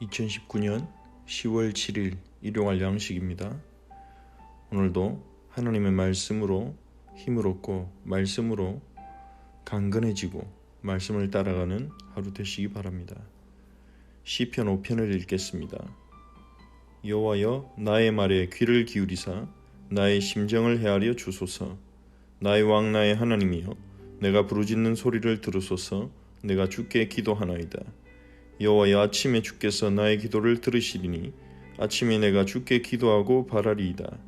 2019년 10월 7일 일용할 양식입니다. 오늘도 하나님의 말씀으로 힘을 얻고 말씀으로 강건해지고 말씀을 따라가는 하루 되시기 바랍니다. 시편 5편을 읽겠습니다. 여호와여, 나의 말에 귀를 기울이사 나의 심정을 헤아려 주소서. 나의 왕 나의 하나님이여, 내가 부르짖는 소리를 들으소서. 내가 주께 기도하나이다. 여호와여, 아침에 주께서 나의 기도를 들으시리니 아침에 내가 주께 기도하고 바라리이다.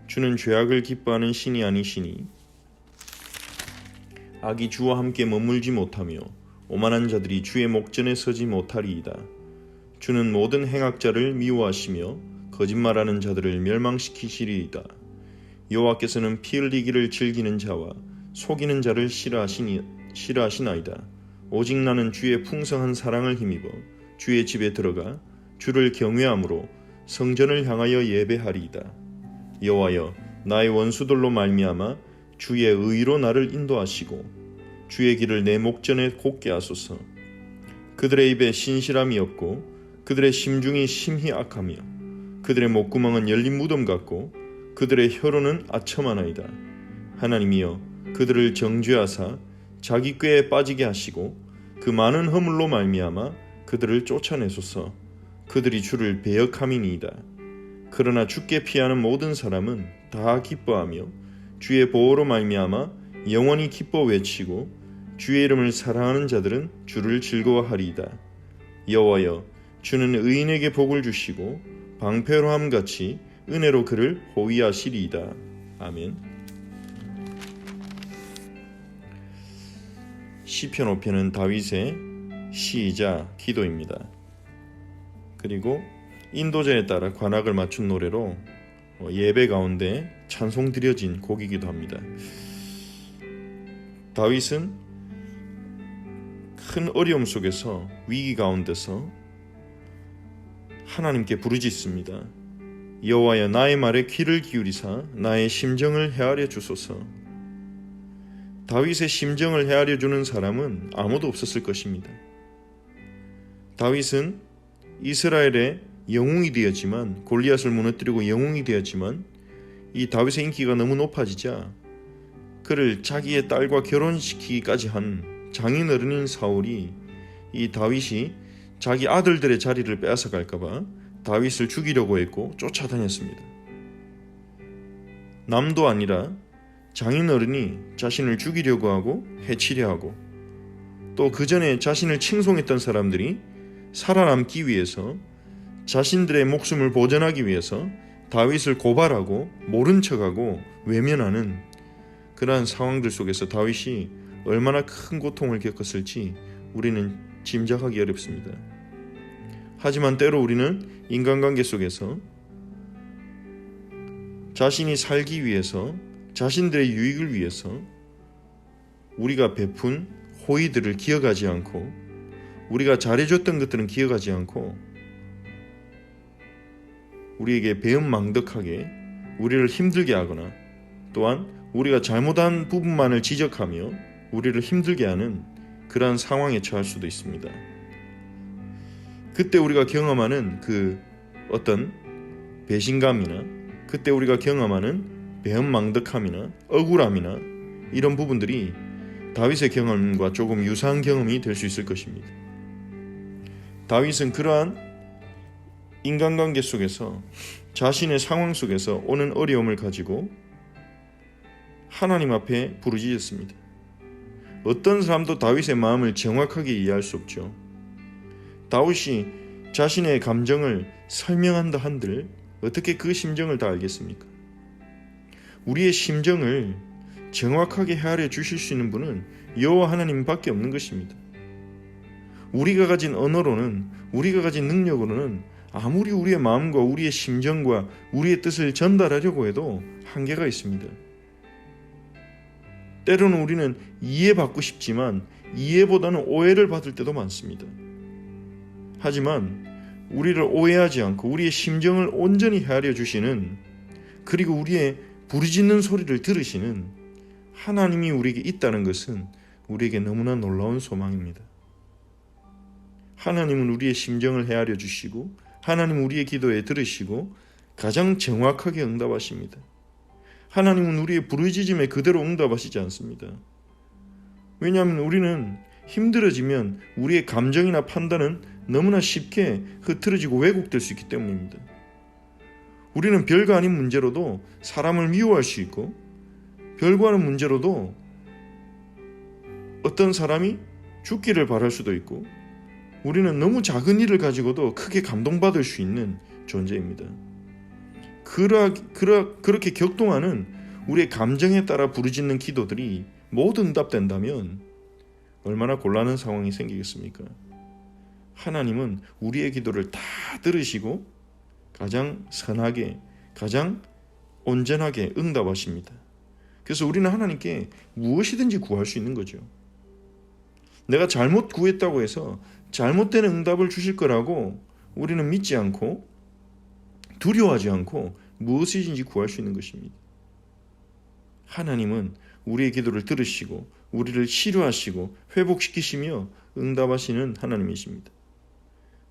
주는 죄악을 기뻐하는 신이 아니시니 악이 주와 함께 머물지 못하며 오만한 자들이 주의 목전에 서지 못하리이다. 주는 모든 행악자를 미워하시며 거짓말하는 자들을 멸망시키시리이다. 여호와께서는 피 흘리기를 즐기는 자와 속이는 자를 싫어하시나이다. 오직 나는 주의 풍성한 사랑을 힘입어 주의 집에 들어가 주를 경외함으로 성전을 향하여 예배하리이다. 여호와여, 나의 원수들로 말미암아 주의 의로 나를 인도하시고 주의 길을 내 목전에 곧게 하소서. 그들의 입에 신실함이 없고 그들의 심중이 심히 악하며 그들의 목구멍은 열린 무덤 같고 그들의 혀로는 아첨하나이다. 하나님이여, 그들을 정죄하사 자기 꾀에 빠지게 하시고 그 많은 허물로 말미암아 그들을 쫓아내소서. 그들이 주를 배역함이니이다. 그러나 주께 피하는 모든 사람은 다 기뻐하며 주의 보호로 말미암아 영원히 기뻐 외치고 주의 이름을 사랑하는 자들은 주를 즐거워하리이다. 여호와여, 주는 의인에게 복을 주시고 방패로함같이 은혜로 그를 호위하시리이다. 아멘. 시편 5편은 다윗의 시이자 기도입니다. 그리고 인도자에 따라 관악을 맞춘 노래로 예배 가운데 찬송 드려진 곡이기도 합니다. 다윗은 큰 어려움 속에서 위기 가운데서 하나님께 부르짖습니다. 여호와여, 나의 말에 귀를 기울이사 나의 심정을 헤아려 주소서. 다윗의 심정을 헤아려 주는 사람은 아무도 없었을 것입니다. 다윗은 이스라엘의 영웅이 되었지만, 골리앗을 무너뜨리고 영웅이 되었지만, 이 다윗의 인기가 너무 높아지자 그를 자기의 딸과 결혼시키기까지 한 장인어른인 사울이 이 다윗이 자기 아들들의 자리를 빼앗아 갈까봐 다윗을 죽이려고 했고 쫓아다녔습니다. 남도 아니라 장인어른이 자신을 죽이려고 하고 해치려 하고, 또 그 전에 자신을 칭송했던 사람들이 살아남기 위해서, 자신들의 목숨을 보전하기 위해서 다윗을 고발하고 모른 척하고 외면하는 그러한 상황들 속에서 다윗이 얼마나 큰 고통을 겪었을지 우리는 짐작하기 어렵습니다. 하지만 때로 우리는 인간관계 속에서 자신이 살기 위해서, 자신들의 유익을 위해서 우리가 베푼 호의들을 기억하지 않고, 우리가 잘해줬던 것들은 기억하지 않고 우리에게 배은망덕하게 우리를 힘들게 하거나, 또한 우리가 잘못한 부분만을 지적하며 우리를 힘들게 하는 그러한 상황에 처할 수도 있습니다. 그때 우리가 경험하는 그 어떤 배신감이나, 그때 우리가 경험하는 배은망덕함이나 억울함이나, 이런 부분들이 다윗의 경험과 조금 유사한 경험이 될 수 있을 것입니다. 다윗은 그러한 인간관계 속에서, 자신의 상황 속에서 오는 어려움을 가지고 하나님 앞에 부르짖었습니다. 어떤 사람도 다윗의 마음을 정확하게 이해할 수 없죠. 다윗이 자신의 감정을 설명한다 한들 어떻게 그 심정을 다 알겠습니까? 우리의 심정을 정확하게 헤아려 주실 수 있는 분은 여호와 하나님밖에 없는 것입니다. 우리가 가진 언어로는, 우리가 가진 능력으로는 아무리 우리의 마음과 우리의 심정과 우리의 뜻을 전달하려고 해도 한계가 있습니다. 때로는 우리는 이해받고 싶지만 이해보다는 오해를 받을 때도 많습니다. 하지만 우리를 오해하지 않고 우리의 심정을 온전히 헤아려 주시는, 그리고 우리의 부르짖는 소리를 들으시는 하나님이 우리에게 있다는 것은 우리에게 너무나 놀라운 소망입니다. 하나님은 우리의 심정을 헤아려 주시고 하나님은 우리의 기도에 들으시고 가장 정확하게 응답하십니다. 하나님은 우리의 부르짖음에 그대로 응답하시지 않습니다. 왜냐하면 우리는 힘들어지면 우리의 감정이나 판단은 너무나 쉽게 흐트러지고 왜곡될 수 있기 때문입니다. 우리는 별거 아닌 문제로도 사람을 미워할 수 있고 별거 아닌 문제로도 어떤 사람이 죽기를 바랄 수도 있고 우리는 너무 작은 일을 가지고도 크게 감동받을 수 있는 존재입니다. 그렇게 격동하는 우리의 감정에 따라 부르짖는 기도들이 모두 응답된다면 얼마나 곤란한 상황이 생기겠습니까? 하나님은 우리의 기도를 다 들으시고 가장 선하게, 가장 온전하게 응답하십니다. 그래서 우리는 하나님께 무엇이든지 구할 수 있는 거죠. 내가 잘못 구했다고 해서 잘못된 응답을 주실 거라고 우리는 믿지 않고 두려워하지 않고 무엇이든지 구할 수 있는 것입니다. 하나님은 우리의 기도를 들으시고 우리를 치료하시고 회복시키시며 응답하시는 하나님이십니다.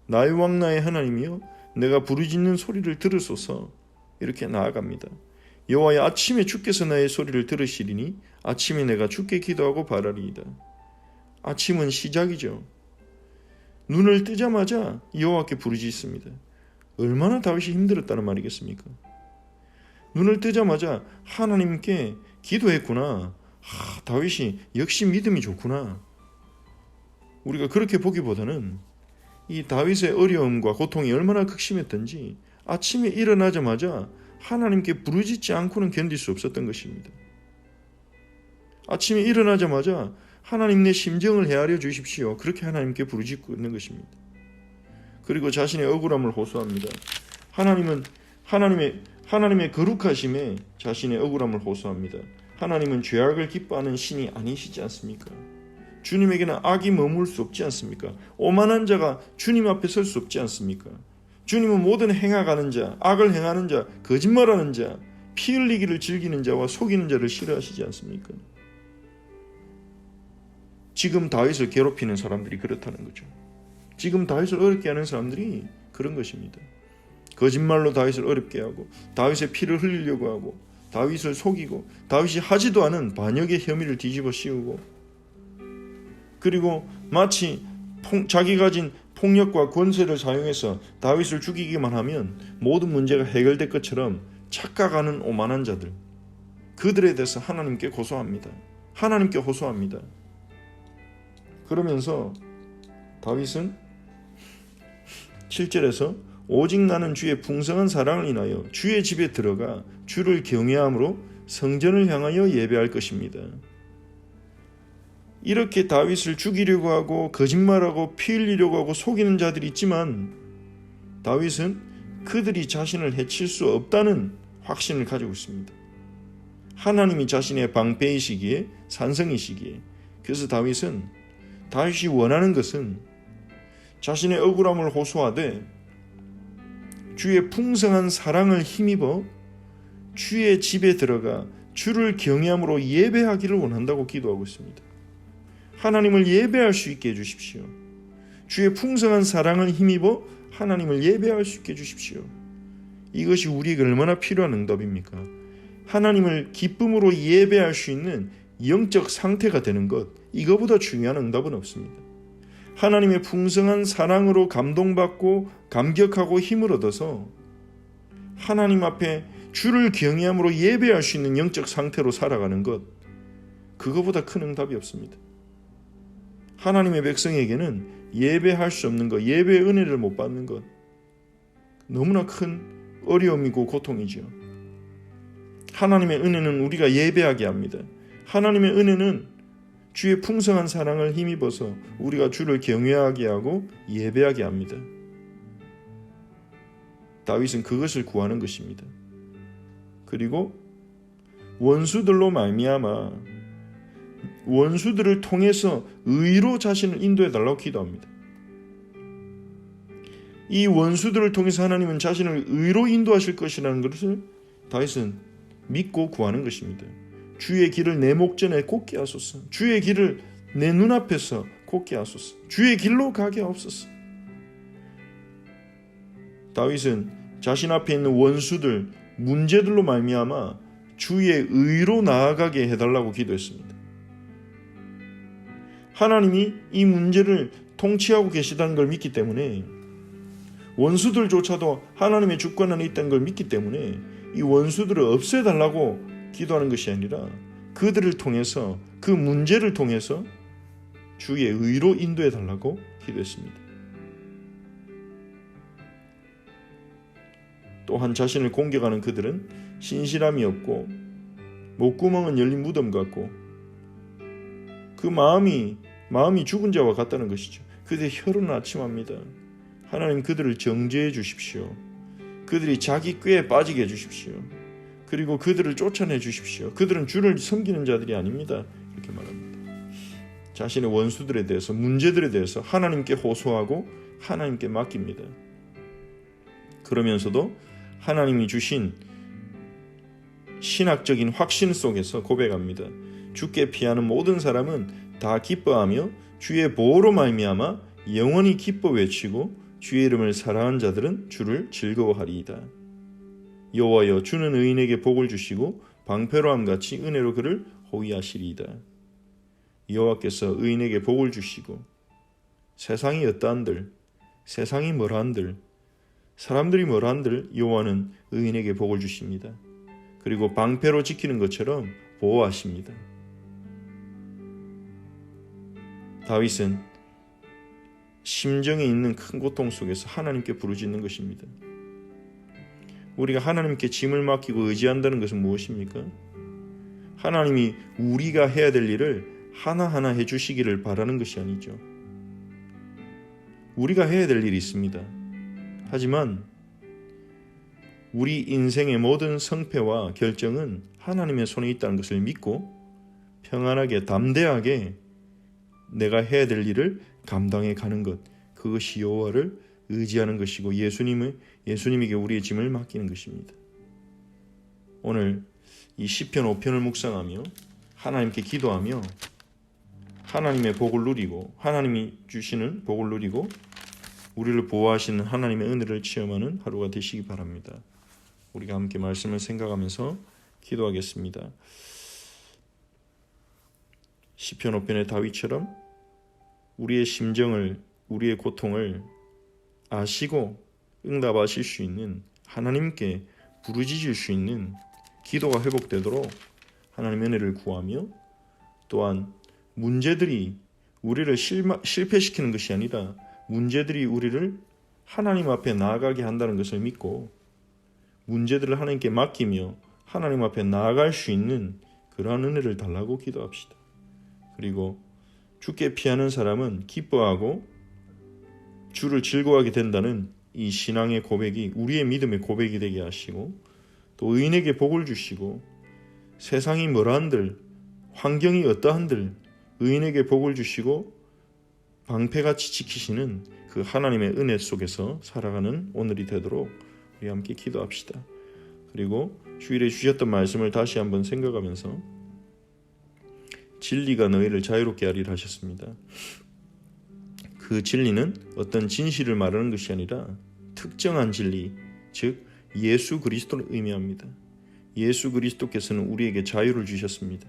나의 왕 나의 하나님이여 내가 부르짖는 소리를 들으소서 이렇게 나아갑니다. 여호와여 아침에 주께서 나의 소리를 들으시리니 아침에 내가 주께 기도하고 바라리이다. 아침은 시작이죠. 눈을 뜨자마자 여호와께 부르짖습니다. 얼마나 다윗이 힘들었다는 말이겠습니까? 눈을 뜨자마자 하나님께 기도했구나. 다윗이 역시 믿음이 좋구나. 우리가 그렇게 보기보다는 이 다윗의 어려움과 고통이 얼마나 극심했던지 아침에 일어나자마자 하나님께 부르짖지 않고는 견딜 수 없었던 것입니다. 아침에 일어나자마자 하나님 내 심정을 헤아려 주십시오. 그렇게 하나님께 부르짖고 있는 것입니다. 그리고 자신의 억울함을 호소합니다. 하나님은 하나님의 거룩하심에 자신의 억울함을 호소합니다. 하나님은 죄악을 기뻐하는 신이 아니시지 않습니까? 주님에게는 악이 머물 수 없지 않습니까? 오만한 자가 주님 앞에 설 수 없지 않습니까? 주님은 모든 행하가는 자, 악을 행하는 자, 거짓말하는 자, 피 흘리기를 즐기는 자와 속이는 자를 싫어하시지 않습니까? 지금 다윗을 괴롭히는 사람들이 그렇다는 거죠. 지금 다윗을 어렵게 하는 사람들이 그런 것입니다. 거짓말로 다윗을 어렵게 하고 다윗의 피를 흘리려고 하고 다윗을 속이고 다윗이 하지도 않은 반역의 혐의를 뒤집어 씌우고 그리고 마치 자기가 가진 폭력과 권세를 사용해서 다윗을 죽이기만 하면 모든 문제가 해결될 것처럼 착각하는 오만한 자들, 그들에 대해서 하나님께 고소합니다. 하나님께 호소합니다. 그러면서 다윗은 7절에서 오직 나는 주의 풍성한 사랑을 인하여 주의 집에 들어가 주를 경외함으로 성전을 향하여 예배할 것입니다. 이렇게 다윗을 죽이려고 하고 거짓말하고 피 흘리려고 하고 속이는 자들이 있지만 다윗은 그들이 자신을 해칠 수 없다는 확신을 가지고 있습니다. 하나님이 자신의 방패이시기에 산성이시기에 그래서 다윗이 원하는 것은 자신의 억울함을 호소하되 주의 풍성한 사랑을 힘입어 주의 집에 들어가 주를 경외함으로 예배하기를 원한다고 기도하고 있습니다. 하나님을 예배할 수 있게 해주십시오. 주의 풍성한 사랑을 힘입어 하나님을 예배할 수 있게 해주십시오. 이것이 우리에게 얼마나 필요한 응답입니까? 하나님을 기쁨으로 예배할 수 있는 영적 상태가 되는 것, 이거보다 중요한 응답은 없습니다. 하나님의 풍성한 사랑으로 감동받고 감격하고 힘을 얻어서 하나님 앞에 주를 경외함으로 예배할 수 있는 영적 상태로 살아가는 것, 그거보다 큰 응답이 없습니다. 하나님의 백성에게는 예배할 수 없는 것, 예배의 은혜를 못 받는 것, 너무나 큰 어려움이고 고통이죠. 하나님의 은혜는 우리가 예배하게 합니다. 하나님의 은혜는 주의 풍성한 사랑을 힘입어서 우리가 주를 경외하게 하고 예배하게 합니다. 다윗은 그것을 구하는 것입니다. 그리고 원수들로 말미암아 원수들을 통해서 의로 자신을 인도해 달라고 기도합니다. 이 원수들을 통해서 하나님은 자신을 의로 인도하실 것이라는 것을 다윗은 믿고 구하는 것입니다. 주의 길을 내 목전에 곱게 하소서. 주의 길을 내 눈앞에서 곱게 하소서. 주의 길로 가게 하옵소서. 다윗은 자신 앞에 있는 원수들, 문제들로 말미암아 주의 의로 나아가게 해달라고 기도했습니다. 하나님이 이 문제를 통치하고 계시다는 걸 믿기 때문에, 원수들조차도 하나님의 주권 안에 있다는 걸 믿기 때문에 이 원수들을 없애달라고 기도하는 것이 아니라 그들을 통해서, 그 문제를 통해서 주의 의로 인도해달라고 기도했습니다. 또한 자신을 공격하는 그들은 신실함이 없고 목구멍은 열린 무덤 같고 그 마음이 죽은 자와 같다는 것이죠. 그들의 혀로는 아침합니다. 하나님 그들을 정죄해 주십시오. 그들이 자기 꾀에 빠지게 해주십시오. 그리고 그들을 쫓아내 주십시오. 그들은 주를 섬기는 자들이 아닙니다. 이렇게 말합니다. 자신의 원수들에 대해서, 문제들에 대해서 하나님께 호소하고 하나님께 맡깁니다. 그러면서도 하나님이 주신 신학적인 확신 속에서 고백합니다. 주께 피하는 모든 사람은 다 기뻐하며 주의 보호로 말미암아 영원히 기뻐 외치고 주의 이름을 사랑하는 자들은 주를 즐거워하리이다. 여호와여, 주는 의인에게 복을 주시고 방패로함같이 은혜로 그를 호위하시리이다. 여호와께서 의인에게 복을 주시고, 세상이 어떠한들, 세상이 뭐라한들, 사람들이 뭐라한들 여호와는 의인에게 복을 주십니다. 그리고 방패로 지키는 것처럼 보호하십니다. 다윗은 심정에 있는 큰 고통 속에서 하나님께 부르짖는 것입니다. 우리가 하나님께 짐을 맡기고 의지한다는 것은 무엇입니까? 하나님이 우리가 해야 될 일을 하나하나 해주시기를 바라는 것이 아니죠. 우리가 해야 될 일이 있습니다. 하지만 우리 인생의 모든 성패와 결정은 하나님의 손에 있다는 것을 믿고 평안하게 담대하게 내가 해야 될 일을 감당해 가는 것, 그것이 여호와를 의지하는 것이고 예수님에게 우리의 짐을 맡기는 것입니다. 오늘 이 시편 5편을 묵상하며 하나님께 기도하며 하나님의 복을 누리고, 하나님이 주시는 복을 누리고 우리를 보호하시는 하나님의 은혜를 체험하는 하루가 되시기 바랍니다. 우리가 함께 말씀을 생각하면서 기도하겠습니다. 시편 5편의 다윗처럼 우리의 심정을, 우리의 고통을 아시고 응답하실 수 있는, 하나님께 부르짖을 수 있는 기도가 회복되도록 하나님의 은혜를 구하며, 또한 문제들이 우리를 실패시키는 것이 아니라 문제들이 우리를 하나님 앞에 나아가게 한다는 것을 믿고 문제들을 하나님께 맡기며 하나님 앞에 나아갈 수 있는 그러한 은혜를 달라고 기도합시다. 그리고 주께 피하는 사람은 기뻐하고 주를 즐거워하게 된다는 이 신앙의 고백이 우리의 믿음의 고백이 되게 하시고, 또 의인에게 복을 주시고 세상이 뭐라한들, 환경이 어떠한들 의인에게 복을 주시고 방패같이 지키시는 그 하나님의 은혜 속에서 살아가는 오늘이 되도록 우리 함께 기도합시다. 그리고 주일에 주셨던 말씀을 다시 한번 생각하면서 진리가 너희를 자유롭게 하리라 하셨습니다. 그 진리는 어떤 진실을 말하는 것이 아니라 특정한 진리, 즉 예수 그리스도를 의미합니다. 예수 그리스도께서는 우리에게 자유를 주셨습니다.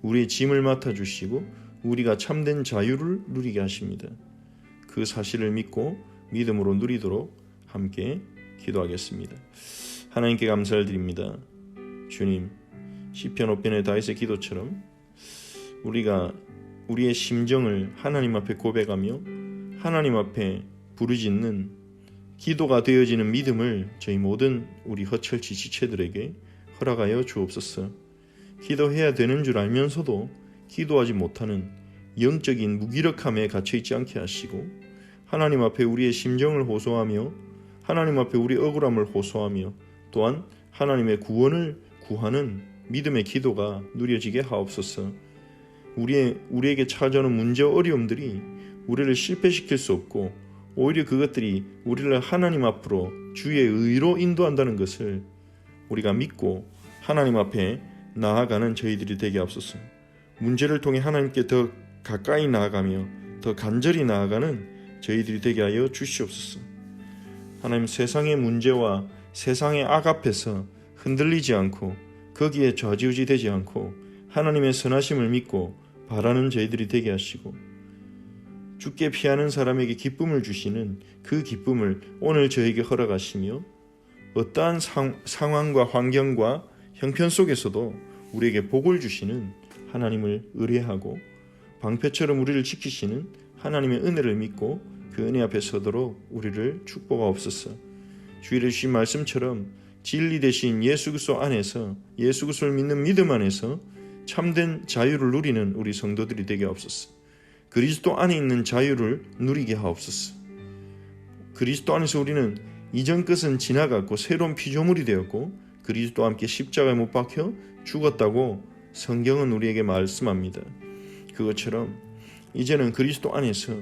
우리의 짐을 맡아주시고 우리가 참된 자유를 누리게 하십니다. 그 사실을 믿고 믿음으로 누리도록 함께 기도하겠습니다. 하나님께 감사를 드립니다. 주님, 시편 5편의 다윗의 기도처럼 우리가 우리의 심정을 하나님 앞에 고백하며 하나님 앞에 부르짖는 기도가 되어지는 믿음을 저희 모든 우리 허철치 지체들에게 허락하여 주옵소서. 기도해야 되는 줄 알면서도 기도하지 못하는 영적인 무기력함에 갇혀있지 않게 하시고, 하나님 앞에 우리의 심정을 호소하며 하나님 앞에 우리의 억울함을 호소하며 또한 하나님의 구원을 구하는 믿음의 기도가 누려지게 하옵소서. 우리에게 찾아오는 문제와 어려움들이 우리를 실패시킬 수 없고 오히려 그것들이 우리를 하나님 앞으로 주의 의로 인도한다는 것을 우리가 믿고 하나님 앞에 나아가는 저희들이 되게 하옵소서. 문제를 통해 하나님께 더 가까이 나아가며 더 간절히 나아가는 저희들이 되게 하여 주시옵소서. 하나님, 세상의 문제와 세상의 악 앞에서 흔들리지 않고 거기에 좌지우지되지 않고 하나님의 선하심을 믿고 바라는 저희들이 되게 하시고, 주께 피하는 사람에게 기쁨을 주시는 그 기쁨을 오늘 저에게 허락하시며, 어떠한 상황과 환경과 형편 속에서도 우리에게 복을 주시는 하나님을 의뢰하고 방패처럼 우리를 지키시는 하나님의 은혜를 믿고 그 은혜 앞에 서도록 우리를 축복하옵소서. 주일에 주신 말씀처럼 진리 되신 예수 그리스도 안에서, 예수 그리스도를 믿는 믿음 안에서 참된 자유를 누리는 우리 성도들이 되게 하옵소서. 그리스도 안에 있는 자유를 누리게 하옵소서. 그리스도 안에서 우리는 이전 것은 지나갔고 새로운 피조물이 되었고 그리스도와 함께 십자가에 못 박혀 죽었다고 성경은 우리에게 말씀합니다. 그것처럼 이제는 그리스도 안에서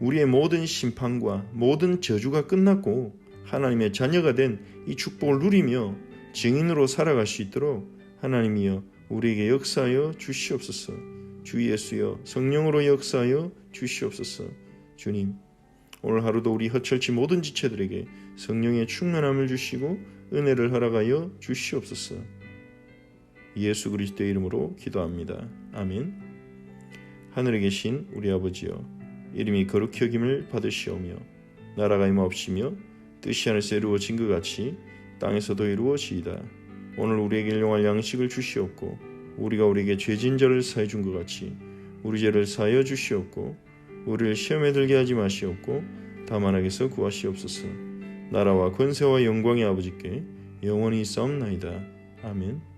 우리의 모든 심판과 모든 저주가 끝났고 하나님의 자녀가 된 이 축복을 누리며 증인으로 살아갈 수 있도록 하나님이여 우리에게 역사하여 주시옵소서. 주 예수여 성령으로 역사하여 주시옵소서. 주님, 오늘 하루도 우리 허철치 모든 지체들에게 성령의 충만함을 주시고 은혜를 허락하여 주시옵소서. 예수 그리스도의 이름으로 기도합니다. 아멘. 하늘에 계신 우리 아버지여, 이름이 거룩히 여김을 받으시오며 나라가 임하옵시며 뜻이 하늘에서 이루어진 것 같이 땅에서도 이루어지이다. 오늘 우리에게 일용할 양식을 주시옵고 우리가 우리에게 죄진 자를 사해 준 것 같이 우리 죄를 사하여 주시옵고 우리를 시험에 들게 하지 마시옵고 다만 악에서 구하시옵소서. 나라와 권세와 영광의 아버지께 영원히 있사옵나이다. 아멘.